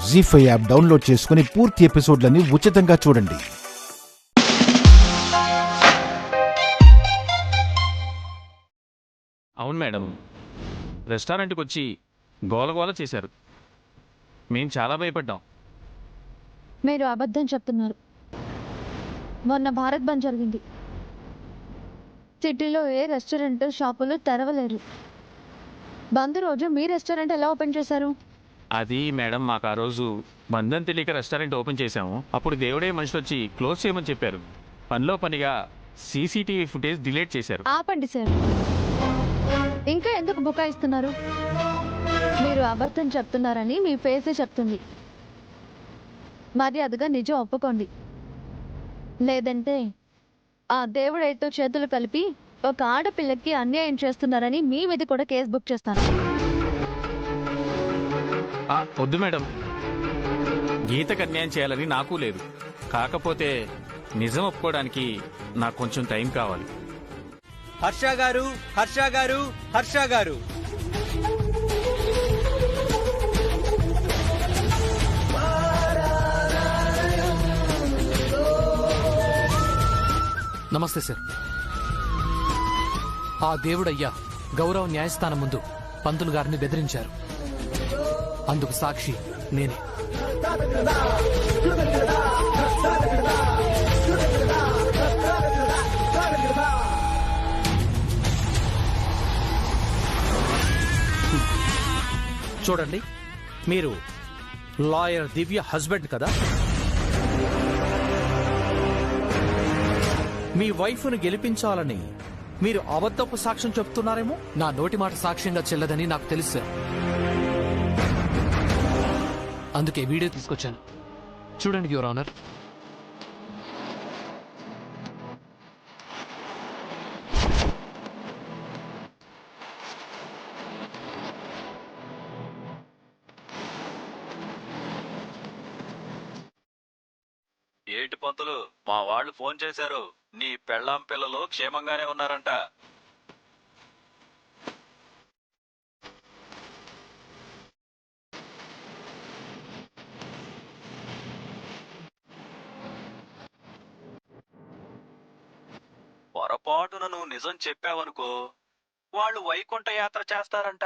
జీ5 app download చేసుకుని పూర్తి ఎపిసోడ్లని ఉచితంగా చూడండి. అవును మేడం, రెస్టారెంట్కి వచ్చి గోలగోల చేశారు. మేము చాలా భయపడ్డాం. మీరు అబద్ధం చెప్తున్నారు. మొన్న భారత్ బంద్ జరిగింది. సిటీలో ఏ రెస్టారెంట్ షాపులు తెరవలేరు. బంద్ రోజు మీ రెస్టారెంట్ ఎలా ఓపెన్ చేశారు? అది మేడం, మాకు ఆ రోజు బంధం తెలియక రెస్టారెంట్ ఓపెన్ చేశాము. అప్పుడు దేవుడే మనుషులు వచ్చి క్లోజ్ చేయమని చెప్పారు. పనిలో పనిగా సీసీటీవీ ఫుటేజ్ డిలీట్ చేశారు. ఆపండి సార్, ఇంకా ఎందుకు బుకాయిస్తున్నారు? మీరు అబద్ధం చెప్తున్నారని మీ ఫేసే చెప్తుంది. మర్యాదగా నిజం ఒప్పుకోండి, లేదంటే ఆ దేవుడైతో చేతులు కలిపి ఒక ఆడపిల్లకి అన్యాయం చేస్తున్నారని మీ మీద కూడా కేసు బుక్ చేస్తాను. వద్దు మేడం, గీతకు అన్యాయం చేయాలని నాకు లేదు. కాకపోతే నిజం ఒప్పుకోవడానికి నాకు కొంచెం టైం కావాలి. హర్ష గారు, హర్ష గారు, హర్ష గారు. నమస్తే సార్. ఆ దేవుడయ్యా గౌరవ న్యాయస్థానం ముందు పంతులు గారిని బెదిరించారు. అందుకు సాక్షి నేనే. చూడండి, మీరు లాయర్ దివ్య హస్బెండ్ కదా? మీ వైఫ్ను గెలిపించాలని మీరు అబద్ధపు సాక్ష్యం చెప్తున్నారేమో. నా నోటి మాట సాక్ష్యంగా చెల్లదని నాకు తెలుసు సార్. అందుకే వీడియో తీసుకొచ్చాను. చూడండి యువర్ ఆనర్. ఏటి పంతులు, మా వాళ్ళు ఫోన్ చేశారు. నీ పెళ్ళాం పిల్లలు క్షేమంగానే ఉన్నారంట. పొరపాటున నువ్వు నిజం చెప్పావనుకో, వాళ్ళు వైకుంఠ యాత్ర చేస్తారంట.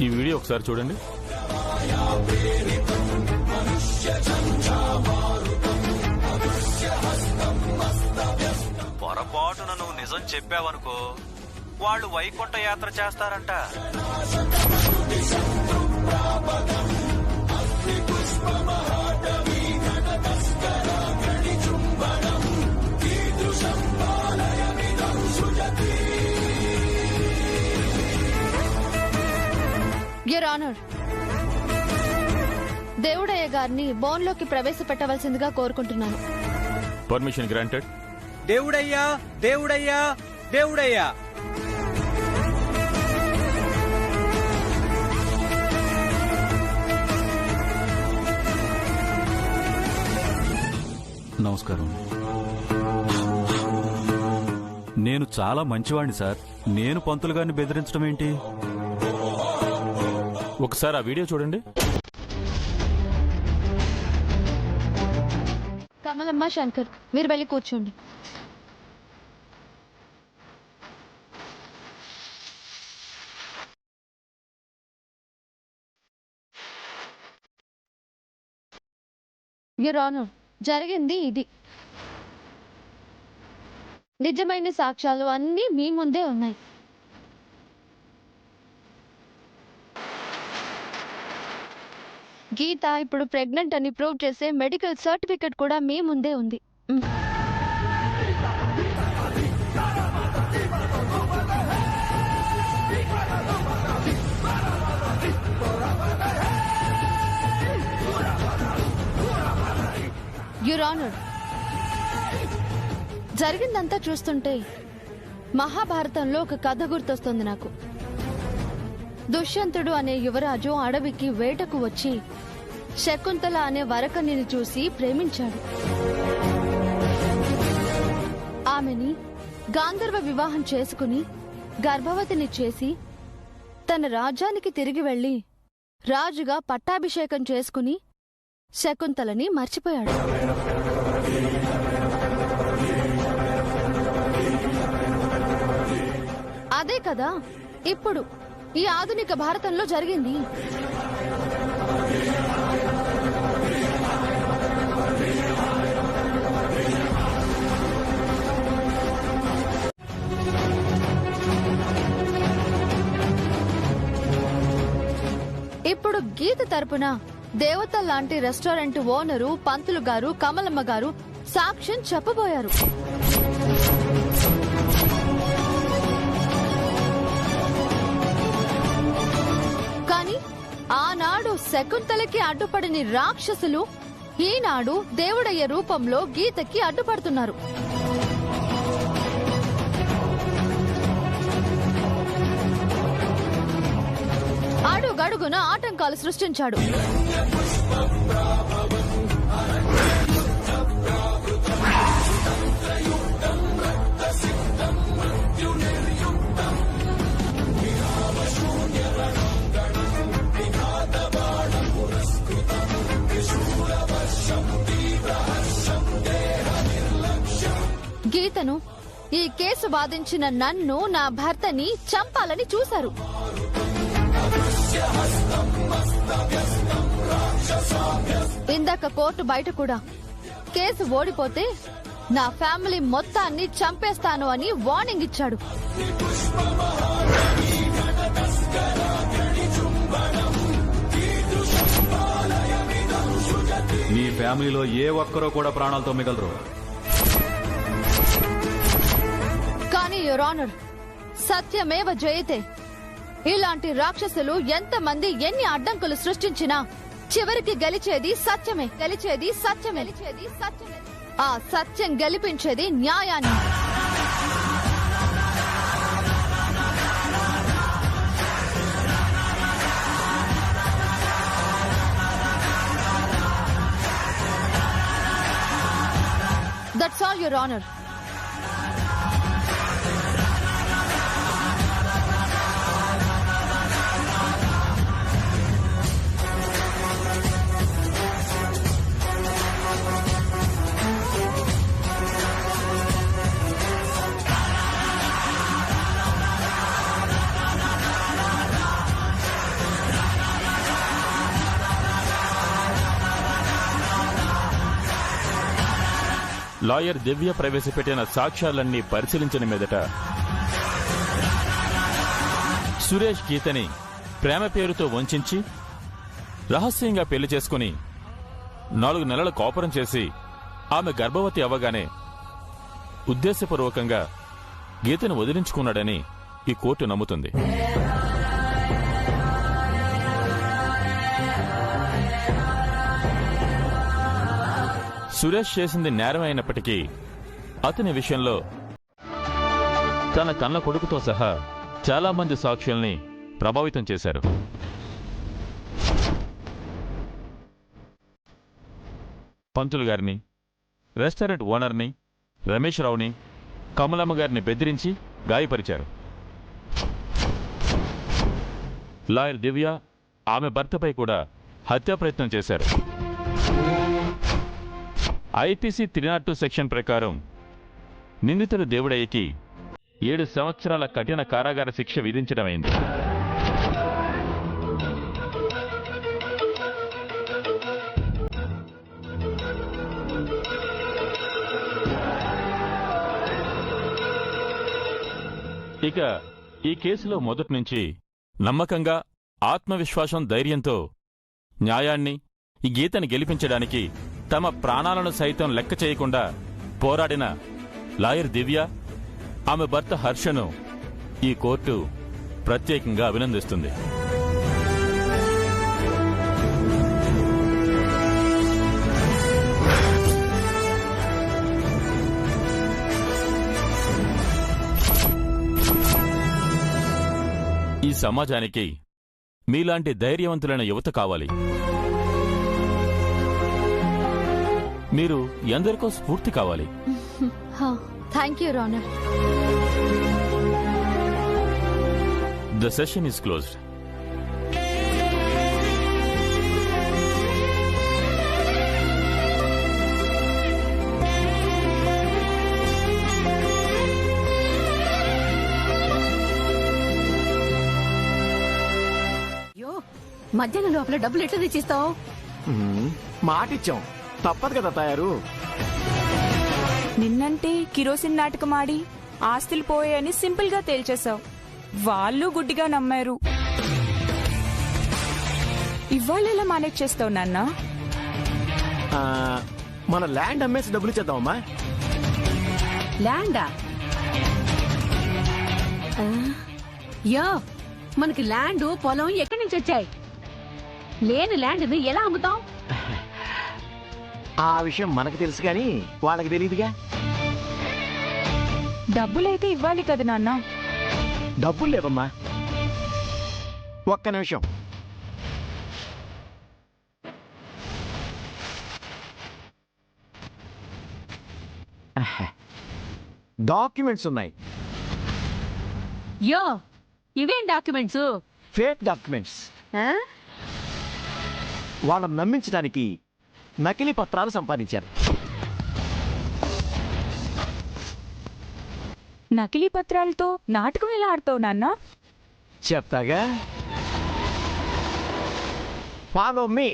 ఈ వీడియో ఒకసారి చూడండి. పొరపాటున నువ్వు నిజం చెప్పావనుకో, వాళ్ళు వైకుంఠ యాత్ర చేస్తారంట. యువర్ ఆనర్, దేవుడయ్య గారిని బోన్లోకి ప్రవేశపెట్టవలసిందిగా కోరుకుంటున్నాను. Permission granted. దేవుడయ్యా, దేవుడయ్యా, దేవుడయ్యా. నమస్కారం. నేను చాలా మంచివాణ్ణి సార్. నేను పంతులు గారిని బెదిరించడం ఏంటి? ఒకసారి ఆ వీడియో చూడండి. కమలమ్మ, శంకర్, మీరు వెళ్ళి కూర్చోండి. యువర్ ఆనర్, జరిగింది ఇది. నిజమైన సాక్ష్యాలు అన్నీ మీ ముందే ఉన్నాయి. గీత ఇప్పుడు ప్రెగ్నెంట్ అని ప్రూవ్ చేసే మెడికల్ సర్టిఫికెట్ కూడా మీ ముందే ఉంది. యువర్ ఆనర్, జరిగిందంతా చూస్తుంటే మహాభారతంలో ఒక కథ గుర్తొస్తుంది నాకు. దుష్యంతుడు అనే యువరాజు అడవికి వేటకు వచ్చి శకుంతల అనే వరకన్యని చూసి ప్రేమించాడు. ఆమెని గాంధర్వ వివాహం చేసుకుని గర్భవతిని చేసి తన రాజ్యానికి తిరిగి వెళ్లి రాజుగా పట్టాభిషేకం చేసుకుని శకుంతలని మర్చిపోయాడు. అదే కదా ఇప్పుడు ఈ ఆధునిక భారతంలో జరిగింది. ఇప్పుడు గీత తరపున దేవత లాంటి రెస్టారెంట్ ఓనరు పంతులు గారు కమలమ్మ గారు సాక్ష్యం చెప్పబోయారు. కానీ ఆనాడు శకుంతలకి అడ్డుపడని రాక్షసులు ఈనాడు దేవుడయ్య రూపంలో గీతకి అడ్డుపడుతున్నారు. అడుగడుగున ఆటంకాలు సృష్టించాడు. గీతను ఈ కేసు వాదించిన నన్ను నా భర్తని చంపాలని చూశారు. ఇందాక కోర్టు బయట కూడా కేసు ఓడిపోతే నా ఫ్యామిలీ మొత్తాన్ని చంపేస్తాను అని వార్నింగ్ ఇచ్చాడు. నీ ఫ్యామిలీలో ఏ ఒక్కరూ కూడా ప్రాణాలతో మిగలరు. కానీ యువర్ ఆనర్, సత్యమేవ జయతే. ఇలాంటి రాక్షసులు ఎంతమంది ఎన్ని అడ్డంకులు సృష్టించినా చివరికి గెలిచేది సత్యమే. గెలిచేది సత్యమే. ఆ సత్యం గెలిపించేది న్యాయాన్ని. That's all your honour. Lawyer Divya ప్రవేశపెట్టిన సాక్ష్యాలన్నీ పరిశీలించిన మీదట సురేష్ గీతని ప్రేమ పేరుతో వంచి రహస్యంగా పెళ్లి చేసుకుని 4 నెలల కాపురం చేసి ఆమె గర్భవతి అవ్వగానే ఉద్దేశపూర్వకంగా గీతను వదిలించుకున్నాడని ఈ కోర్టు నమ్ముతుంది. సురేష్ చేసింది నేరం అయినప్పటికీ అతని విషయంలో తన కన్న కొడుకుతో సహా చాలా మంది సాక్షుల్ని ప్రభావితం చేశారు. పంతులు గారిని, రెస్టారెంట్ ఓనర్ని, రమేష్ రావుని, కమలమ్మ గారిని బెదిరించి గాయపరిచారు. లాయర్ దివ్య ఆమె భర్తపై కూడా హత్యా ప్రయత్నం చేశారు. ఐపీసీ 302 సెక్షన్ ప్రకారం నిందితుడు దేవుడయ్యకి 7 సంవత్సరాల కఠిన కారాగార శిక్ష విధించడమైంది. ఇక ఈ కేసులో మొదటి నుంచి నమ్మకంగా, ఆత్మవిశ్వాసం, ధైర్యంతో న్యాయాన్ని, ఈ గీతని గెలిపించడానికి తమ ప్రాణాలను సైతం లెక్క చేయకుండా పోరాడిన లాయర్ దివ్య, ఆమె భర్త హర్షను ఈ కోర్టు ప్రత్యేకంగా అభినందిస్తుంది. ఈ సమాజానికి మీలాంటి ధైర్యవంతులైన యువత కావాలి. మీరు ఎందరికో స్ఫూర్తి కావాలి. Thank you రానర్. The session is closed. మధ్యాహ్నం లోపల డబ్బులు ఎట్లా తెచ్చిస్తావు? మాటిచ్చాం, తప్పదు కదా తయారు. నిన్నంటే కిరోసిన్ నాటకమాడి ఆస్తులు పోయాయని సింపుల్ గా తేల్చేశావు. వాళ్ళు గుడ్డిగా నమ్మారు. ఇవాళ ఎలా మేనేజ్ చేస్తావు నాన్న? మన ల్యాండ్ అమ్మేసి డబ్బులు ఇచ్చేద్దామమ్మా. ల్యాండా? యో, మనకి ల్యాండ్ పొలం ఎక్కడి నుంచి వచ్చాయి? లేని ల్యాండ్ ఎలా అమ్ముతాం? ఆ విషయం మనకు తెలుసు కానీ వాళ్ళకి తెలియదుగా. డబ్బులైతే ఇవ్వాలి కదా నాన్న. డబ్బులు లేవమ్మా. ఒక్క నిమిషం. డాక్యుమెంట్స్ ఉన్నాయి. యో, ఇవేం డాక్యుమెంట్స్? Fake documents. వాళ్ళని నమ్మించడానికి నకిలీ పత్రాలు సంపాదించారు. నకిలీ పత్రాలతో నాటకం ఎలా ఆడతావు నాన్న? చెప్తాగా, ఫాలో మీ.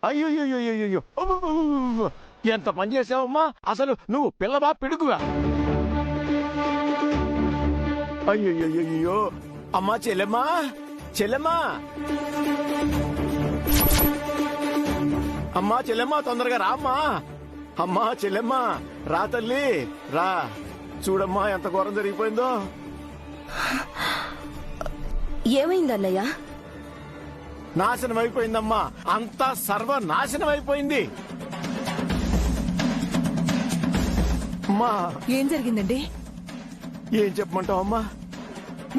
అయ్యో, ఎంత పని చేసావమ్మా. అసలు నువ్వు పిల్లవా పిడుగువా? అయ్యో, అమ్మా చెల్లెమ్మా, చెల్లెమ్మా, అమ్మా చెల్లెమ్మా, తొందరగా రామ్మా. అమ్మా చెల్లెమ్మా, రా తల్లి రా. చూడమ్మా ఎంత ఘోరం జరిగిపోయిందో. ఏమైందన్నయ్య? నాశనం అయిపోయిందమ్మా, అంతా సర్వనాశనం అయిపోయింది. అమ్మా, ఏం జరిగిందండి? ఏం చెప్పమంటావమ్మా,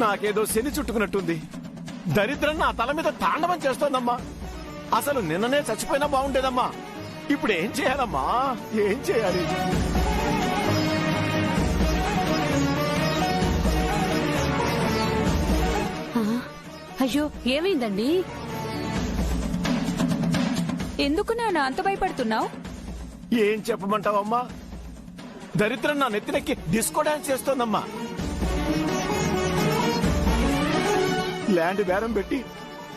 నాకేదో శని చుట్టుకున్నట్టుంది. దరిద్రం నా తల మీద తాండవం చేస్తోందమ్మా. అసలు నిన్ననే చచ్చిపోయినా బాగుండేదమ్మా. ఇప్పుడు ఏం చేయాలమ్మా, ఏం చేయాలి? అయ్యో, ఏమైందండి? ఎందుకు నాన్న అంత భయపడుతున్నావు? ఏం చెప్పమంటావమ్మా, దరిద్రం నా నెత్తినెక్కి డిస్కో డాన్స్ చేస్తోందమ్మా. ల్యాండ్ బేరం పెట్టి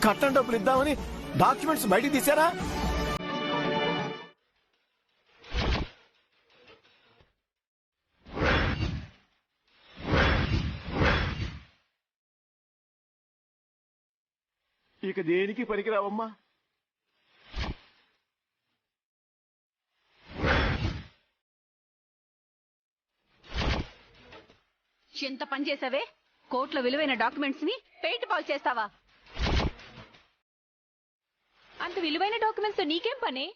కట్టం డబ్బులు ఇద్దామని డాక్యుమెంట్స్ బయటికి తీశారా? ఇక దేనికి పనికిరావమ్మా. ఎంత పని చేసావే? కోట్ల విలువైన డాక్యుమెంట్స్ ని పెయింట్ బాల్ చేస్తావా? అంత విలువైన డాక్యుమెంట్స్ తో నీకేం పని?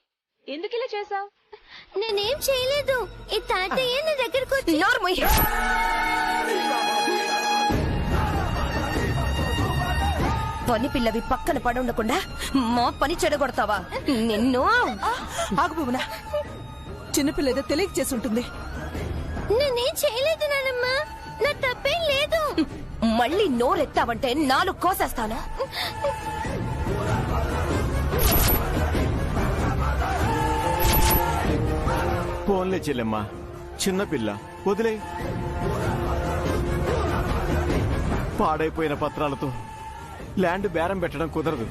ఎందుకు ఇలా చేసావు? నేనేం చేయలేదు. ఈ తాతయ్య నా దగ్గరకు వచ్చి పని పిల్లవి పక్కన పడుండకుండా మా పని చెడగొడతావా? నిన్ను ఆగుబోనా, చిన్నపిల్ల ఏదో తెలియక చేసి ఉంటుంది. నేనేం చేయలేదు నానమ్మా, నా తప్పేం లేదు. మళ్ళీ నోరెత్తావంటే 4 కోసేస్తాను. ఫోన్లే చెల్లెమ్మా, చిన్నపిల్ల వదిలే. పాడైపోయిన పత్రాలతో ల్యాండ్ బేరం పెట్టడం కుదరదు.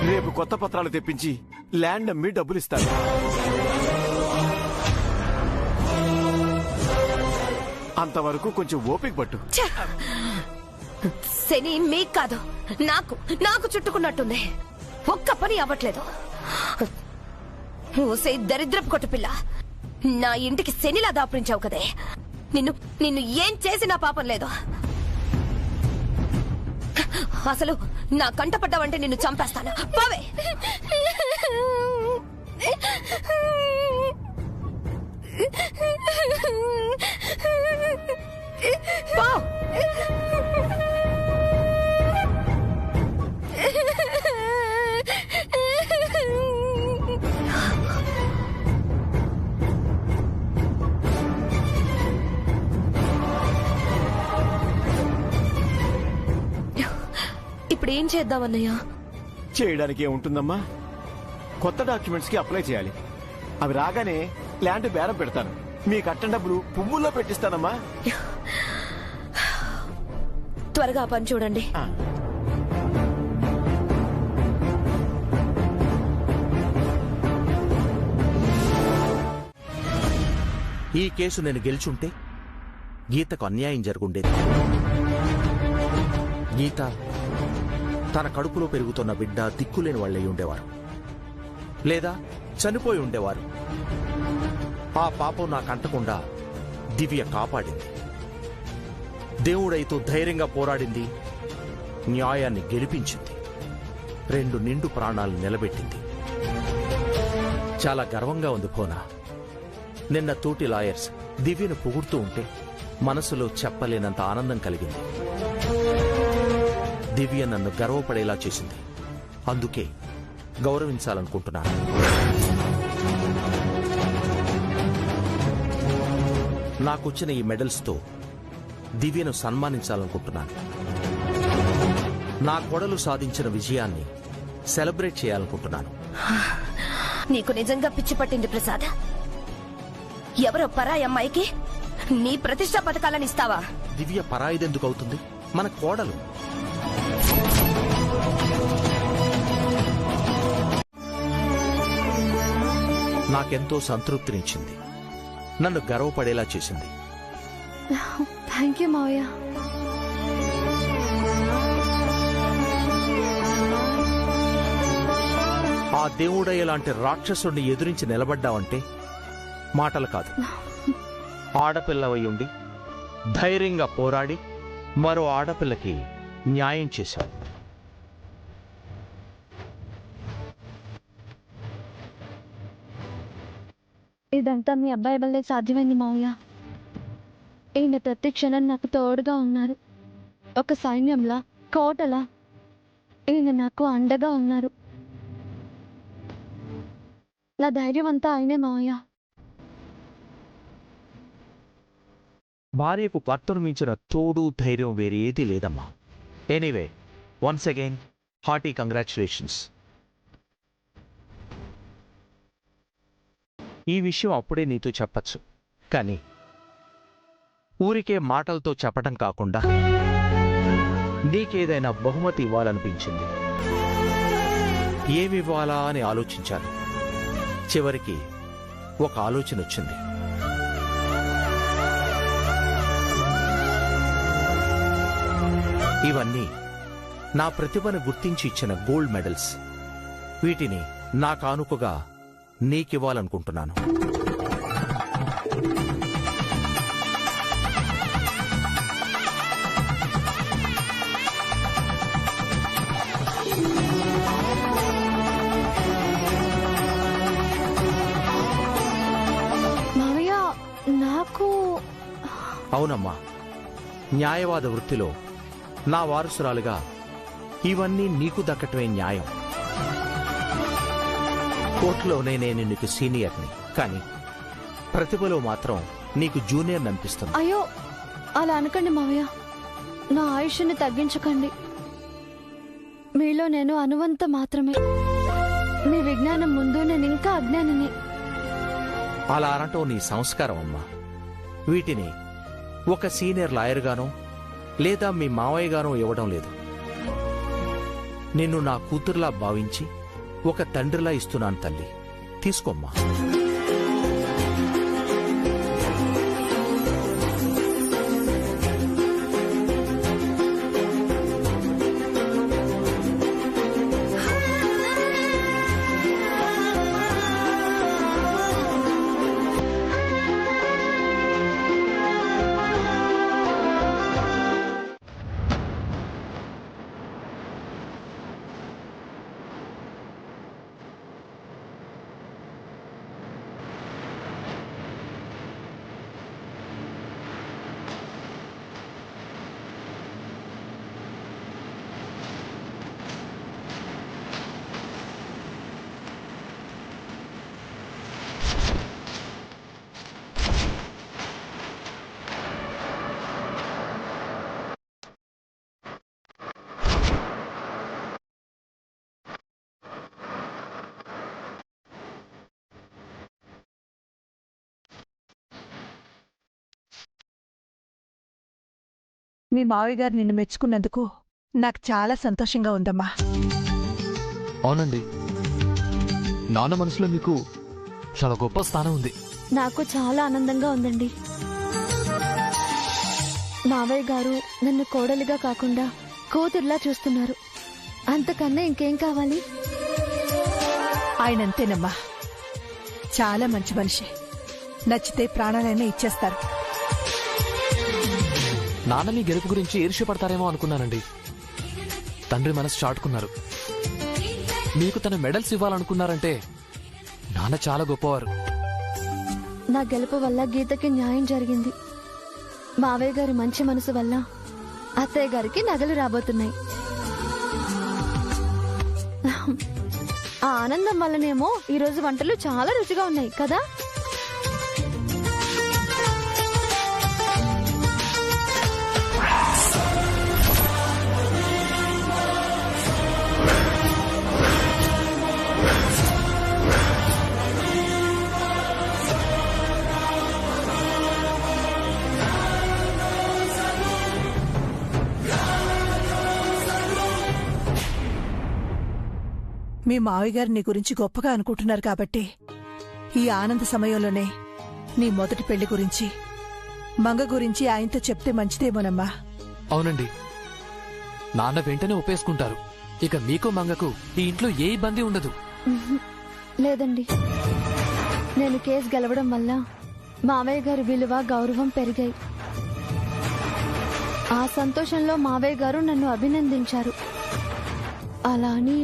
రేపు కొత్త పత్రాలు తెప్పించి ల్యాండ్ అమ్మి డబ్బులిస్తాను. అంతవరకు కొంచెం ఓపిక పట్టు. శని మీకు కాదు, నాకు చుట్టుకున్నట్టుంది. ఒక్క పని అవ్వట్లేదు. ఊసే దరిద్రపు కొట్టు పిల్ల, నా ఇంటికి శనిలా దాపురించావు కదే. నిన్ను ఏం చేసినా పాపం లేదు. అసలు నా కంటపడ్డావంటే నిన్ను చంపేస్తాను. పోవే. పో. ఇప్పుడు ఏం చేద్దామన్నయ్యా? చేయడానికి ఏముంటుందమ్మా, కొత్త డాక్యుమెంట్స్ కి అప్లై చేయాలి. అవి రాగానే ల్యాండ్ బేరం పెడతాను. మీ కట్టం డబ్బులు పువ్వుల్లో పెట్టిస్తానమ్మా. త్వరగా పని చూడండి. ఈ కేసు నేను గెలుచుంటే గీతకు అన్యాయం జరుగుండేది. గీత తన కడుపులో పెరుగుతున్న బిడ్డ దిక్కులేని వాళ్ళై ఉండేవారు, లేదా చనిపోయి ఉండేవారు. ఆ పాపం నాకంటకుండా దివ్య కాపాడింది. దేవుడైతో ధైర్యంగా పోరాడింది, న్యాయాన్ని గెలిపించింది, 2 నిండు ప్రాణాలు నిలబెట్టింది. చాలా గర్వంగా ఉంది భోనా. నిన్న తోటి లాయర్స్ దివ్యను పొగుడుతూ ఉంటే మనసులో చెప్పలేనంత ఆనందం కలిగింది. దివ్య నన్ను గర్వపడేలా చేసింది, అందుకే గౌరవించాలనుకుంటున్నాను. నాకొచ్చిన ఈ మెడల్స్తో దివ్యను సన్మానించాలనుకుంటున్నాను. నా కోడలు సాధించిన విజయాన్ని సెలబ్రేట్ చేయాలనుకుంటున్నాను. నీకు నిజంగా పిచ్చి పట్టింది ప్రసాద్. ఎవరో పరాయి అమ్మాయికి నీ ప్రతిష్ట పథకాలను ఇస్తావా? దివ్య పరాయిదెందుకు అవుతుంది? మన కోడలు. నాకెంతో సంతృప్తినిచ్చింది, నన్ను గర్వపడేలా చేసింది. థ్యాంక్ యూ మావయ్య. ఆ దేవుడయ్య లాంటి రాక్షసుడిని ఎదురించి నిలబడ్డావంటే మాటలు కాదు. ఆడపిల్లవై ఉండి ధైర్యంగా పోరాడి మరో ఆడపిల్లకి న్యాయం చేశావు. ఇదంతా మీ అబ్బాయి వల్లే సాధ్యమైంది మావయ్య. ఈయన ప్రతి క్షణం నాకు తోడుగా ఉన్నారు. ఒక సైన్యంలా, కోటలా ఈయన నాకు అండగా ఉన్నారు. నా ధైర్యం అంతా ఆయనే మావయ్య. భార్యకు భర్తను మించిన తోడు ధైర్యం వేరేది లేదమ్మా. Anyway, once again hearty congratulations. ఈ విషయం అప్పుడే నీతో చెప్పచ్చు, కానీ ఊరికే మాటలతో చెప్పటం కాకుండా నీకేదైనా బహుమతి ఇవ్వాలనిపించింది. ఏమివ్వాలా అని ఆలోచించాను. చివరికి ఒక ఆలోచన వచ్చింది. ఇవన్నీ నా ప్రతిభను గుర్తించి ఇచ్చిన గోల్డ్ మెడల్స్. వీటిని నా కానుకగా నీకివ్వాలనుకుంటున్నాను. మావయ్య, నాకు అవునమ్మా, న్యాయవాద వృత్తిలో నా వారసురాలుగా ఇవన్నీ నీకు దక్కటమే న్యాయం. కోర్టులోనే నేను నీకు సీనియర్ని, కానీ ప్రతిభలో మాత్రం నీకు జూనియర్ అనిపిస్తుంది. అయ్యో, అలా అనకండి మావయ్య. నా ఆయుష్ని తగ్గించకండి. మీలో నేను అనువంత మాత్రమే. మీ విజ్ఞానం ముందు నేను ఇంకా అజ్ఞానిని. అలా అనటం నీ సంస్కారం అమ్మా. వీటిని ఒక సీనియర్ లాయర్గానో లేదా మీ మావయ్యగానో ఇవ్వడం లేదు. నిన్ను నా కూతురులా భావించి ఒక తండ్రిలా ఇస్తున్నాను తల్లి, తీసుకోమ్మా. మీ మావయ్య గారు నిన్ను మెచ్చుకున్నందుకు నాకు చాలా సంతోషంగా ఉందమ్మా. అవునండి, నాన్న మనసులో మీకు చాలా గొప్ప స్థానం ఉంది. నాకు చాలా ఆనందంగా ఉందండి. మావయ్య గారు నన్ను కోడలిగా కాకుండా కూతురులా చూస్తున్నారు. అంతకన్నా ఇంకేం కావాలి? ఆయన అంతేనమ్మా, చాలా మంచి మనిషి. నచ్చితే ప్రాణాలైనా ఇచ్చేస్తారు. నాన్న మీ గెలుపు గురించి ఈర్ష్యపడతారేమో అనుకున్నానండి. తండ్రి మనసు చాటుకున్నారు. మీకు తన మెడల్స్ ఇవ్వాలనుకున్నారంటే నాన్న చాలా గొప్పవారు. నా గెలుపు వల్ల గీతకి న్యాయం జరిగింది. మావయ్య గారి మంచి మనసు వల్ల అత్తయ్య గారికి నగలు రాబోతున్నాయి. ఆ ఆనందం వల్లనేమో ఈరోజు వంటలు చాలా రుచిగా ఉన్నాయి కదా. మీ మావయ్య గారు నీ గురించి గొప్పగా అనుకుంటున్నారు కాబట్టి ఈ ఆనంద సమయంలోనే నీ మొదటి పెళ్లి గురించి, మంగ గురించి ఆయనతో చెప్తే మంచిదేమోనమ్మా. అవునండి, నాన్న వెంటనే ఒప్పేసుకుంటారు. ఇక మీకు మంగకు ఈ ఇంట్లో ఏ ఇబ్బంది ఉండదు. లేదండి, నేను కేసు గెలవడం వల్ల మావయ్య గారి విలువ, గౌరవం పెరిగాయి. ఆ సంతోషంలో మావయ్య గారు నన్ను అభినందించారు. అలా అని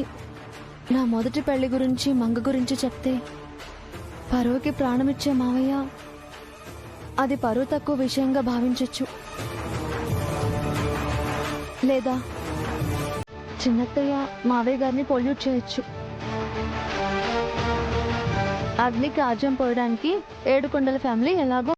నా మొదటి పెళ్లి గురించి, మంగ గురించి చెప్తే పరువుకి ప్రాణమిచ్చే మావయ్య అది పరువు తక్కువ విషయంగా భావించొచ్చు. లేదా చిన్నత్తయ్య మావయ్య గారిని పొల్యూట్ చేయొచ్చు. అగ్నికి ఆజ్యం పోయడానికి ఏడుకొండల ఫ్యామిలీ ఎలాగో.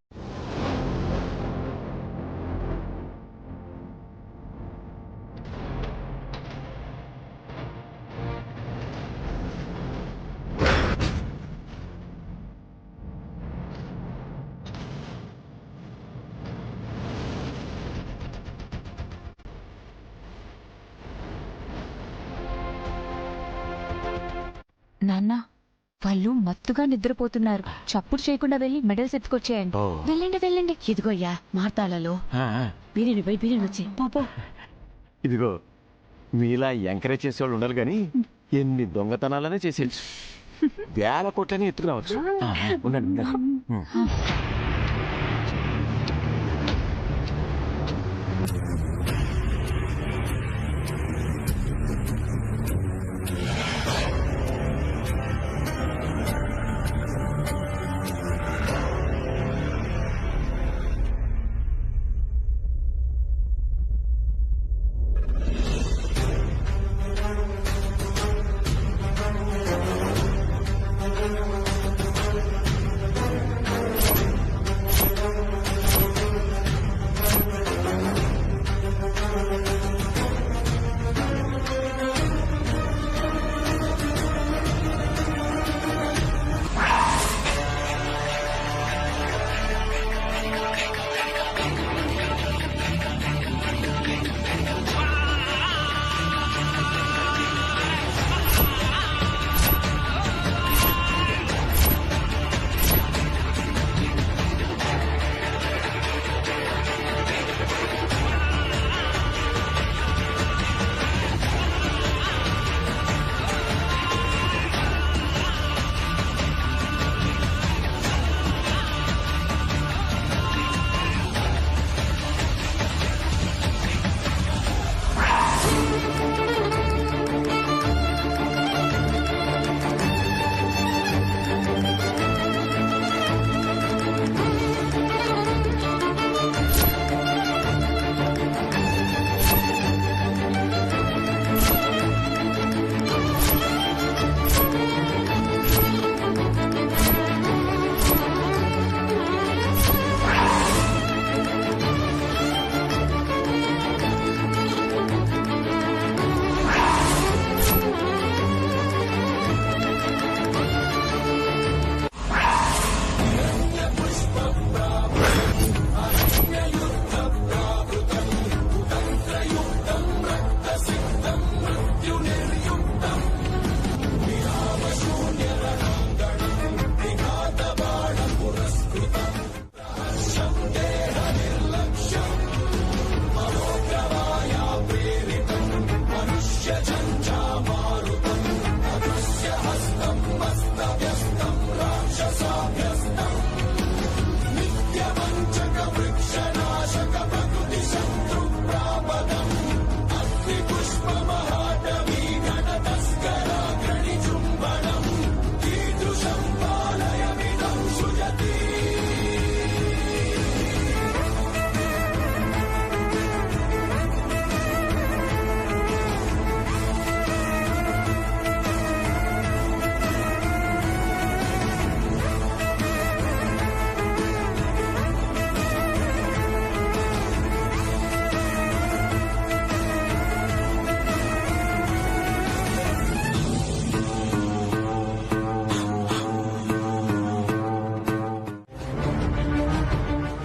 నాన్న, వాళ్ళు మత్తుగా నిద్రపోతున్నారు. చప్పుడు చేయకుండా వెళ్ళి మెడల్స్ ఎత్తుకొచ్చేయండి. వెళ్ళండి వెళ్ళండి. ఇదిగోయ్యా మార్తాళలో బిర్యానీ పోయి బిర్యానీ వచ్చి పో. ఇదిగో మీలా ఎంకరేజ్ చేసేవాళ్ళు ఉండాలి కానీ ఎన్ని దొంగతనాలనే చేసేయచ్చు, వేల కోట్లని ఎత్తుకురావచ్చు. ఉండండి ఉండండి.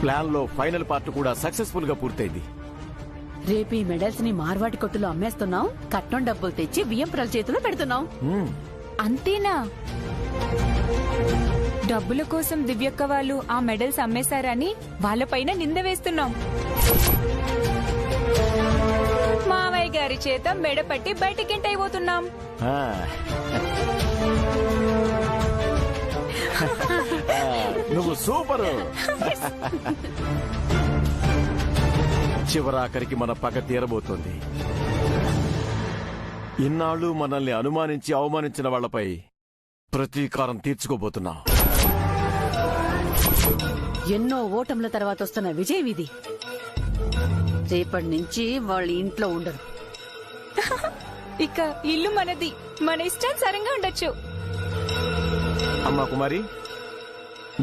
ప్లాన్ లో ఫైనల్ పార్ట్ కూడా సక్సెస్ఫుల్ గా పూర్తయింది. రేపు ఈ మెడల్స్ ని మార్వాడి కొట్టులో అమ్మేస్తున్నాం, కట్నం డబ్బులు తెచ్చి బియ్యంప్రల చేతిలో పెడుతున్నాం. అంతేనా? డబ్బుల కోసం దివ్యక్క వాళ్ళు ఆ మెడల్స్ అమ్మేశారని వాళ్ళపైన నింద వేస్తున్నాం. మావయ్య గారి చేత మెడపట్టి బయటికింటైపోతున్నాం. నువ్వు సూపరు. చివరాఖరికి మన పగ తీరబోతోంది. ఇన్నాళ్ళు మనల్ని అనుమానించి అవమానించిన వాళ్లపై ప్రతీకారం తీర్చుకోబోతున్నా. ఎన్నో ఓటముల తర్వాత వస్తున్న విజయ్ ఇది. రేపటి నుంచి వాళ్ళ ఇంట్లో ఉండరు. ఇక ఇల్లు మనది, మన ఇష్టానుసారంగా ఉండొచ్చు. అమ్మా కుమారి,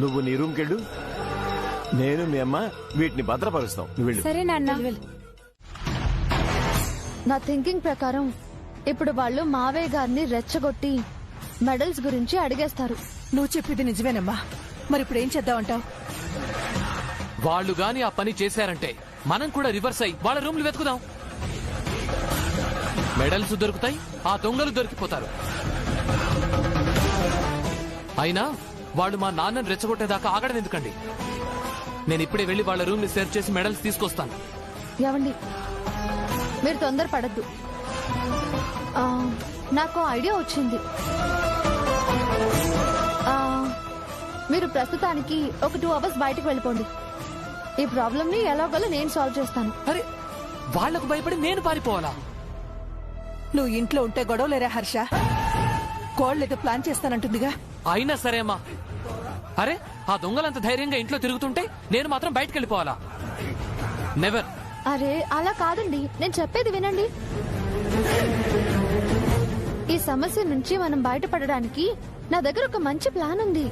నువ్వు నీ రూమ్కెళ్ళు, నేను మీ అమ్మ వీటిని భద్రపరుస్తాం. నువ్వు వెళ్ళు. సరే నాన్న. నా థింకింగ్ ప్రకారం ఇప్పుడు వాళ్ళు మావయ్య గారిని రెచ్చగొట్టి మెడల్స్ గురించి అడిగేస్తారు. నువ్వు చెప్పింది నిజమేనమ్మా. మరి ఇప్పుడు ఏం చేద్దామంటావు? వాళ్ళు గాని ఆ పని చేశారంటే మనం కూడా రివర్స్ అయి వాళ్ళ రూమ్లు వెతుకుదాం. మెడల్స్ దొరుకుతాయి, ఆ దొంగలు దొరికిపోతారు. అయినా వాళ్ళు మా నాన్నని రెచ్చగొట్టేదాకా ఆగడం ఎందుకండి? నేను ఇప్పుడే వెళ్లి వాళ్ళ రూమ్ ని సెర్చ్ చేసి మెడల్స్ తీసుకొస్తాను. ఏవండి, మీరు తొందరపడద్దు. నాకు ఐడియా వచ్చింది. మీరు ప్రస్తుతానికి ఒక 2 hours బయటకు వెళ్ళిపోండి. ఈ ప్రాబ్లమ్ ని ఎలాగోలా నేను సాల్వ్ చేస్తాను. అరే వాళ్లకు భయపడి నేను పారిపోవాలా? నువ్వు ఇంట్లో ఉంటే గొడవలేరా హర్ష? కోళ్ళేదో ప్లాన్ చేస్తానంటుందిగా. అయినా సరేమ్మా. అరే ఆ దొంగలంత ధైర్యంగా ఇంట్లో తిరుగుతుంటే నేను మాత్రం బయటకు వెళ్ళిపోవాలా? నెవర్. అరే అలా కాదండి, నేను చెప్పేది వినండి. ఈ సమస్య నుంచి మనం బయటపడడానికి నా దగ్గర ఒక మంచి ప్లాన్ ఉంది.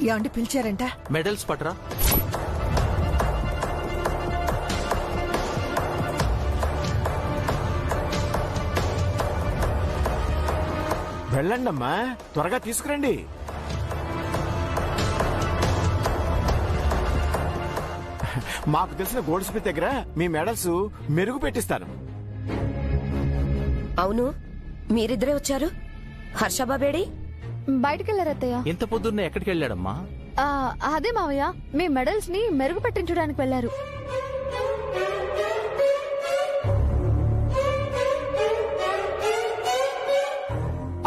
ఏమండి పిలిచారంట? మెడల్స్ పట్రా. వెళ్ళండమ్మా, త్వరగా తీసుకురండి. మాకు తెలిసిన గోల్డ్ స్మిత్ దగ్గర మీ మెడల్స్ మెరుగు పెట్టిస్తాను. అవును, మీరిద్దరే వచ్చారు. హర్షబాబేడి? బయటకెళ్లారత్తయ్య. ఇంత పొద్దున్నే ఎక్కడికి వెళ్ళాడమ్మా? అదే మావయ్య, మీ మెడల్స్ ని మెరుగు పెట్టించడానికి వెళ్లారు.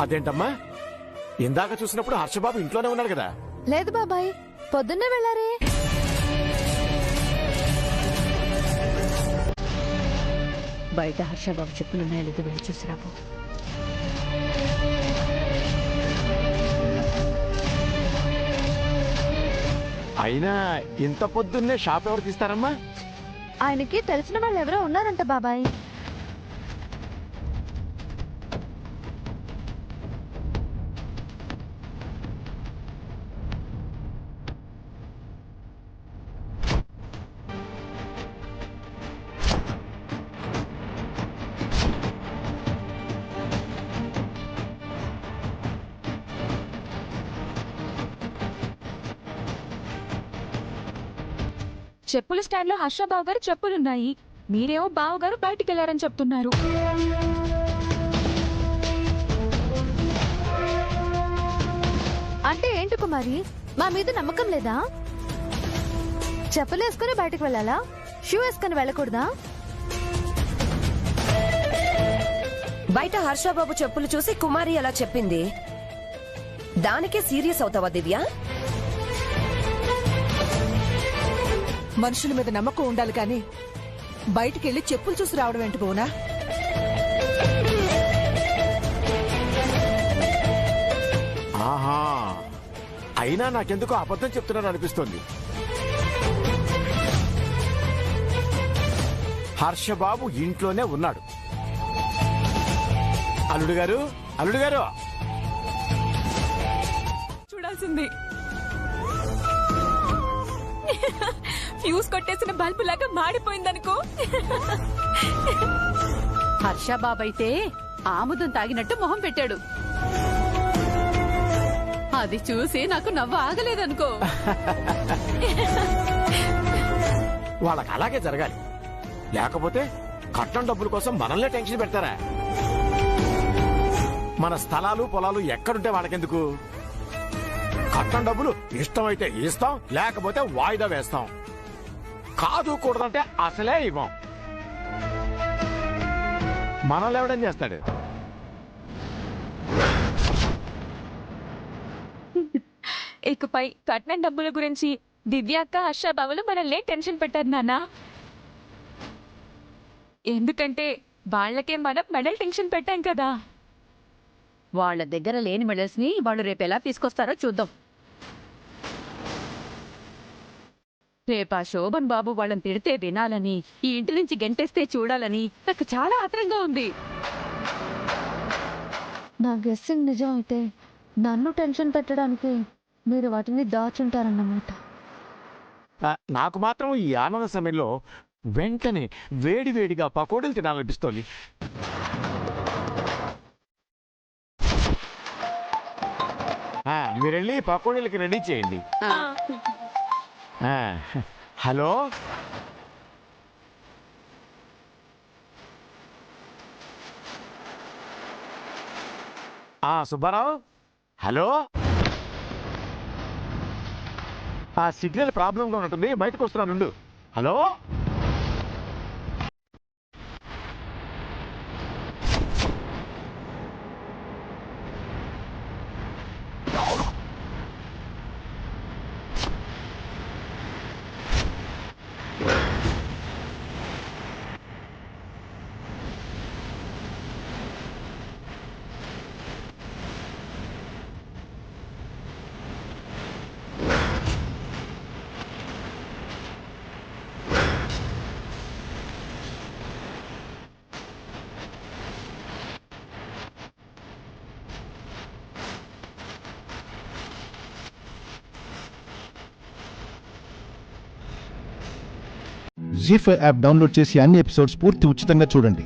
అదేంటమ్మా, ఇందాక చూసినప్పుడు హర్షబాబు ఇంట్లోనే ఉన్నాడు కదా? లేదు బాబాయ్, పొద్దున్నే వెళ్లారే. బయట హర్షబాబు చెప్పులున్నాయో లేదో వెళ్ళి చూసిరాబు. అయినా ఇంత పొద్దున్నే షాప్ ఎవరు తీస్తారమ్మా? ఆయనకి తెలిసిన వాళ్ళు ఎవరో ఉన్నారంట బాబాయ్. చెప్పుల స్టాండ్ లో హర్షబాబు గారు చెప్పులున్నాయి, మీరేమో బావగారు బయటికి వెళ్లారని చెప్తున్నారు. అంటే ఏంటి కుమారి, మా మీద నమ్మకం లేదా? చెప్పులు వేసుకుని బయటకు వెళ్ళాలా? షూ వేసుకుని వెళ్ళకూడదా? బయట హర్షబాబు చెప్పులు చూసి కుమారి అలా చెప్పింది. దానికే సీరియస్ అవుతావా దివ్య? మనుషుల మీద నమ్మకం ఉండాలి కానీ బయటికెళ్లి చెప్పులు చూసి రావడం ఏంటి పోనా? ఆహా, అయినా నాకెందుకో అబద్ధం చెప్తున్నారు అనిపిస్తోంది. హర్షబాబు ఇంట్లోనే ఉన్నాడు. అల్లుడు గారు, అల్లుడు గారు, చూడాల్సింది. ఫ్యూజ్ కొట్టేసిన బల్బు లాగా మాడిపోయిందనుకో. హర్షబాబు అయితే ఆముదం తాగినట్టు మొహం పెట్టాడు. అది చూసి నాకు నవ్వు ఆగలేదనుకో. వాళ్ళకి అలాగే జరగాలి, లేకపోతే కట్నం డబ్బుల కోసం మనల్నే టెన్షన్ పెడతారా? మన స్థలాలు పొలాలు ఎక్కడుంటే వాళ్ళకెందుకు? కట్నం డబ్బులు ఇష్టమైతే ఇస్తాం, లేకపోతే వాయిదా వేస్తాం. కాదు కూడదంటే అసలే ఇవ్వం. మనల్ని ఎవడని చేస్తాడు? ఇకపై కట్నం డబ్బుల గురించి దివ్యాక్క హర్షబాబులు మనల్ని టెన్షన్ పెట్టారు నాన్న. ఎందుకంటే వాళ్ళకే మనం మెడల్ టెన్షన్ పెట్టాం కదా. వాళ్ళ దగ్గర లేని మెడల్స్ ని వాళ్ళు రేపు ఎలా తీసుకొస్తారో చూద్దాం. రేపా శోభన్ బాబు వాళ్ళని తిడితే వినాలని, ఈ ఇంటి నుంచి గెంటేస్తే చూడాలని నాకు చాలా ఆత్రంగా ఉంది. నా గెస్సింగ్ నిజం అయితే నన్ను టెన్షన్ పెట్టడానికి మీరు వాటిని దాచుంటారన్నమాట. నాకు మాత్రం ఈ ఆనంద సమయంలో వెంటనే వేడి వేడిగా పకోడీలు తినాలనిపిస్తోంది. మీరు వెళ్ళి పకోడీలకి రెడీ చేయండి. Hello Subbarao, hello. సిగ్నల్ ప్రాబ్లంగా ఉంటుంది, బయటకు వస్తున్నాను. హలో జీ5 యాప్ డౌన్లోడ్ చేసి అన్ని ఎపిసోడ్స్ పూర్తి ఉచితంగా చూడండి.